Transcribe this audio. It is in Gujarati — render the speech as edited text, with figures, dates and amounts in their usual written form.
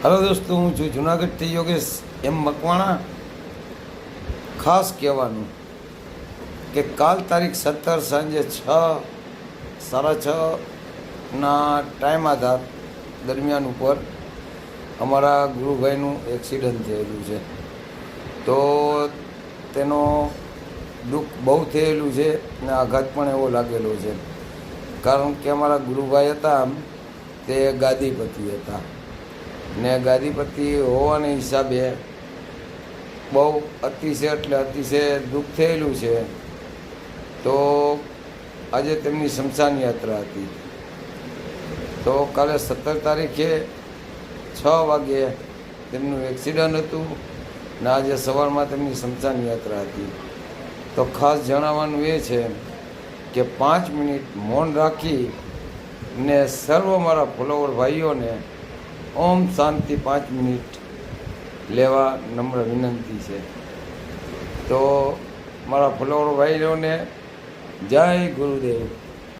हेलो दोस्तों, હું છું જુનાગઢથી યોગેશ એમ મકવાણા। ખાસ કહેવાનું કે કાલ તારીખ 17 સાંજે 6:30 ટાઈમ આધાર દરમિયાન ઉપર અમારા ગુરુભાઈનું એક્સિડન્ટ થયેલું છે। તો તેનો દુઃખ બહુ થયેલું છે અને આઘાત પણ એવો લાગેલો છે, કારણ કે અમારા ગુરુભાઈ હતા તે ગાદીપતિ હતા ને ગાદીપતિ હોવાના હિસાબે બહુ અતિશય એટલે અતિશય દુઃખ થયેલું છે। તો આજે તેમની સ્મશાન યાત્રા હતી। તો કાલે 17 તારીખે 6 વાગ્યે તેમનું એક્સિડન્ટ હતું ને આજે સવારમાં તેમની સ્મશાન યાત્રા હતી। તો ખાસ જણાવવાનું એ છે કે 5 મિનિટ મૌન રાખી ને સર્વ મારા ફોલોવર ભાઈઓને ઓમ શાંતિ 5 મિનિટ લેવા નમ્ર વિનંતી છે। તો મારા ફોલોવર ભાઈઓને જય ગુરુદેવ।